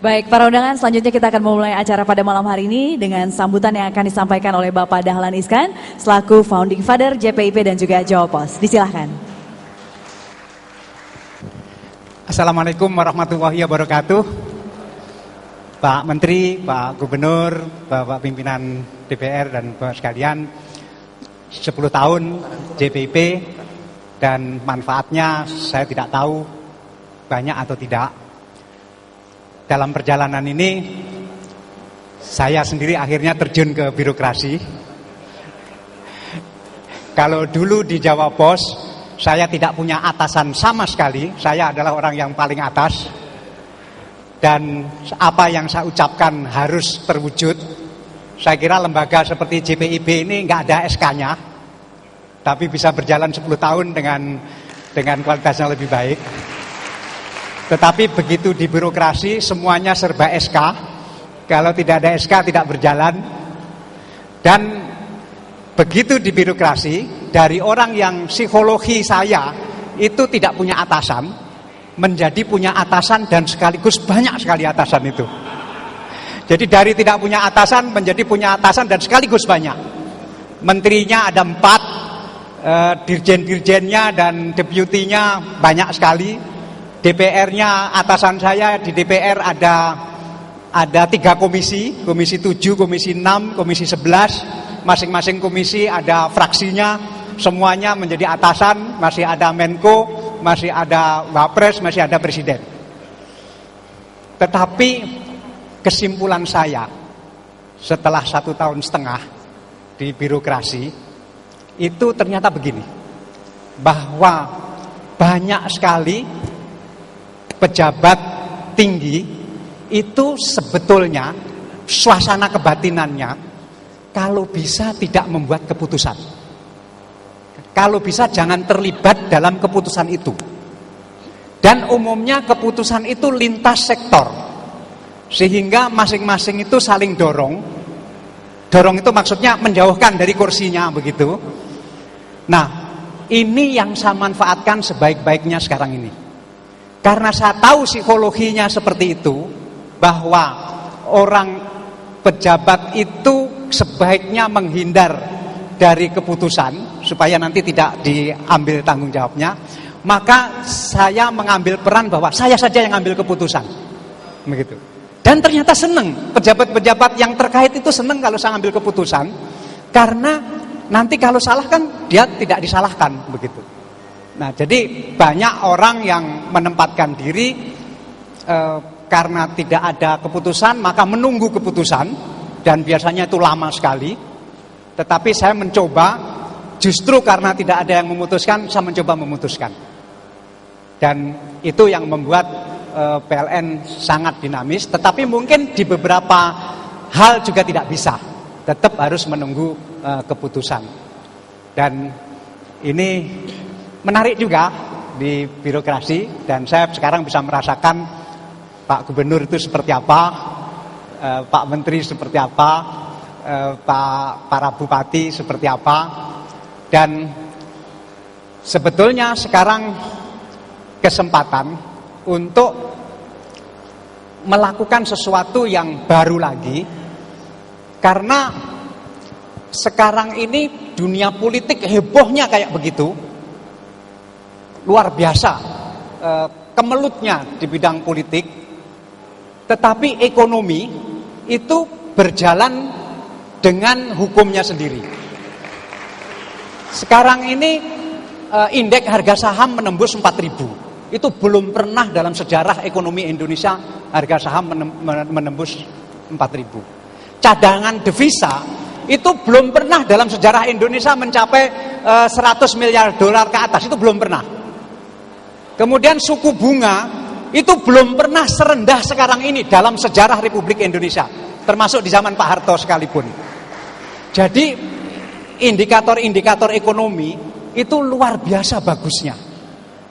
Baik, para undangan, selanjutnya kita akan memulai acara pada malam hari ini dengan sambutan yang akan disampaikan oleh Bapak Dahlan Iskan selaku Founding Father JPIP dan juga Jawa Pos. Disilahkan. Assalamualaikum warahmatullahi wabarakatuh. Pak Menteri, Pak Gubernur, Bapak Pimpinan DPR dan Bapak sekalian, 10 tahun JPIP dan manfaatnya saya tidak tahu banyak atau tidak. Dalam perjalanan ini saya sendiri akhirnya terjun ke birokrasi. Kalau dulu di Jawa Pos saya tidak punya atasan sama sekali, saya adalah orang yang paling atas. Dan apa yang saya ucapkan harus terwujud. Saya kira lembaga seperti JPIP ini nggak ada SK-nya, tapi bisa berjalan 10 tahun dengan kualitasnya lebih baik. Tetapi begitu di birokrasi semuanya serba SK. Kalau tidak ada SK tidak berjalan. Dan begitu di birokrasi, dari orang yang psikologi saya itu tidak punya atasan, menjadi punya atasan dan sekaligus banyak sekali atasan itu. Jadi dari tidak punya atasan menjadi punya atasan dan sekaligus banyak. Menterinya ada 4, dirjen-dirjennya dan deputinya banyak sekali. DPR-nya atasan saya di DPR ada 3 komisi, komisi 7, komisi 6, komisi 11. Masing-masing komisi ada fraksinya, semuanya menjadi atasan, masih ada Menko, masih ada Wapres, masih ada Presiden. Tetapi kesimpulan saya setelah 1,5 tahun di birokrasi itu ternyata begini, bahwa banyak sekali pejabat tinggi itu sebetulnya suasana kebatinannya kalau bisa tidak membuat keputusan. Kalau bisa jangan terlibat dalam keputusan itu. Dan umumnya keputusan itu lintas sektor. Sehingga masing-masing itu saling dorong. Dorong itu maksudnya menjauhkan dari kursinya begitu. Nah, ini yang saya manfaatkan sebaik-baiknya sekarang ini. Karena saya tahu psikologinya seperti itu, bahwa orang pejabat itu sebaiknya menghindar dari keputusan supaya nanti tidak diambil tanggung jawabnya. Maka saya mengambil peran bahwa saya saja yang ambil keputusan, begitu. Dan ternyata senang, pejabat-pejabat yang terkait itu senang kalau saya ambil keputusan, karena nanti kalau salah kan dia tidak disalahkan, begitu. Nah, jadi banyak orang yang menempatkan diri karena tidak ada keputusan, maka menunggu keputusan, dan biasanya itu lama sekali. Tetapi saya mencoba, justru karena tidak ada yang memutuskan, saya mencoba memutuskan. Dan itu yang membuat PLN sangat dinamis, tetapi mungkin di beberapa hal juga tidak bisa. Tetap harus menunggu keputusan. Dan ini menarik juga di birokrasi, dan saya sekarang bisa merasakan Pak Gubernur itu seperti apa, Pak Menteri seperti apa, para bupati seperti apa. Dan sebetulnya sekarang kesempatan untuk melakukan sesuatu yang baru lagi, karena sekarang ini dunia politik hebohnya kayak begitu. Luar biasa kemelutnya di bidang politik, tetapi ekonomi itu berjalan dengan hukumnya sendiri. Sekarang ini indeks harga saham menembus 4.000. Itu belum pernah dalam sejarah ekonomi Indonesia harga saham menembus 4.000. Cadangan devisa itu belum pernah dalam sejarah Indonesia mencapai 100 miliar dolar ke atas, itu belum pernah. Kemudian suku bunga itu belum pernah serendah sekarang ini dalam sejarah Republik Indonesia, termasuk di zaman Pak Harto sekalipun. Jadi indikator-indikator ekonomi itu luar biasa bagusnya.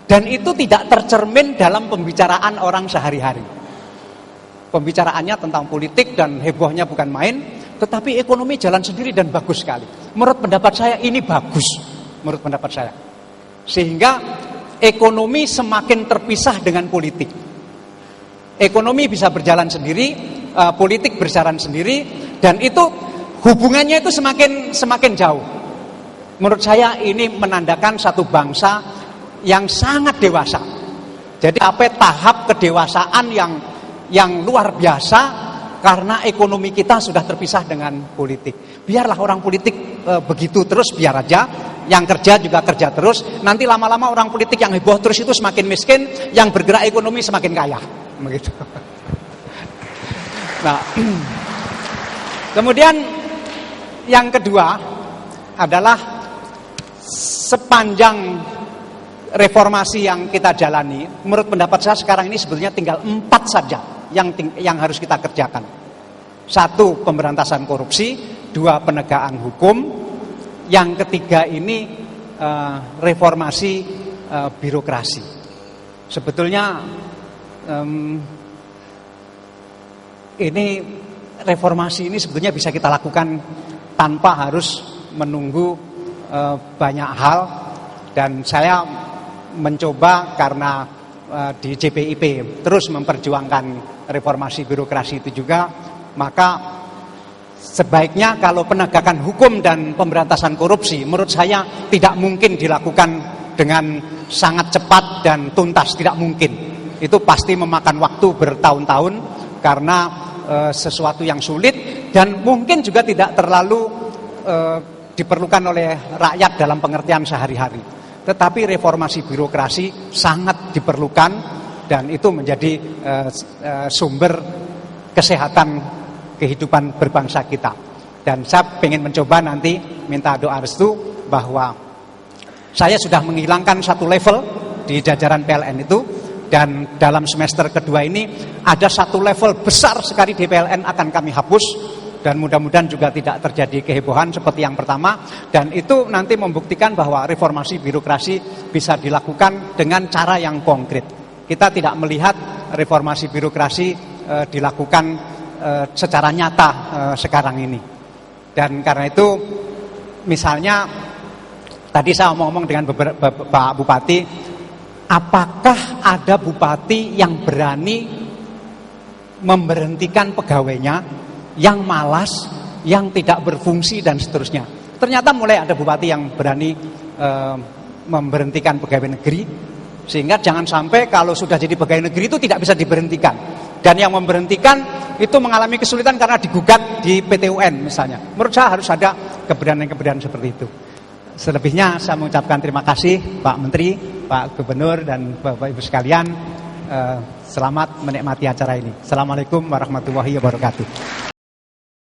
Dan itu tidak tercermin dalam pembicaraan orang sehari-hari. Pembicaraannya tentang politik dan hebohnya bukan main, tetapi ekonomi jalan sendiri dan bagus sekali. Menurut pendapat saya ini bagus, menurut pendapat saya. Sehingga ekonomi semakin terpisah dengan politik. Ekonomi bisa berjalan sendiri, politik berjalan sendiri, dan itu hubungannya itu semakin jauh. Menurut saya ini menandakan satu bangsa yang sangat dewasa. Jadi tahap kedewasaan yang luar biasa karena ekonomi kita sudah terpisah dengan politik. Biarlah orang politik begitu terus, biar aja. Yang kerja juga kerja terus. Nanti lama-lama orang politik yang heboh terus itu semakin miskin, yang bergerak ekonomi semakin kaya. Begitu. Nah, kemudian yang kedua adalah sepanjang reformasi yang kita jalani, menurut pendapat saya sekarang ini sebetulnya tinggal 4 saja yang harus kita kerjakan. 1, pemberantasan korupsi. 2, penegakan hukum. Yang ketiga ini reformasi birokrasi. Sebetulnya ini reformasi ini sebetulnya bisa kita lakukan tanpa harus menunggu banyak hal, dan saya mencoba karena di JPIP terus memperjuangkan reformasi birokrasi itu juga, maka sebaiknya kalau penegakan hukum dan pemberantasan korupsi menurut saya tidak mungkin dilakukan dengan sangat cepat dan tuntas, tidak mungkin. Itu pasti memakan waktu bertahun-tahun karena sesuatu yang sulit dan mungkin juga tidak terlalu diperlukan oleh rakyat dalam pengertian sehari-hari. Tetapi reformasi birokrasi sangat diperlukan dan itu menjadi sumber kesehatan kehidupan berbangsa kita. Dan saya ingin mencoba nanti minta doa restu bahwa saya sudah menghilangkan 1 level di jajaran PLN itu, dan dalam semester kedua ini ada 1 level besar sekali di PLN akan kami hapus, dan mudah-mudahan juga tidak terjadi kehebohan seperti yang pertama, dan itu nanti membuktikan bahwa reformasi birokrasi bisa dilakukan dengan cara yang konkret. Kita tidak melihat reformasi birokrasi dilakukan secara nyata sekarang ini. Dan karena itu misalnya tadi saya ngomong dengan Pak Bupati, apakah ada bupati yang berani memberhentikan pegawainya yang malas, yang tidak berfungsi dan seterusnya. Ternyata mulai ada bupati yang berani memberhentikan pegawai negeri, sehingga jangan sampai kalau sudah jadi pegawai negeri itu tidak bisa diberhentikan. Dan yang memberhentikan itu mengalami kesulitan karena digugat di PT UN misalnya. Menurut saya harus ada keberanian-keberanian seperti itu. Selebihnya saya mengucapkan terima kasih Pak Menteri, Pak Gubernur, dan Bapak Ibu sekalian. Selamat menikmati acara ini. Assalamualaikum warahmatullahi wabarakatuh.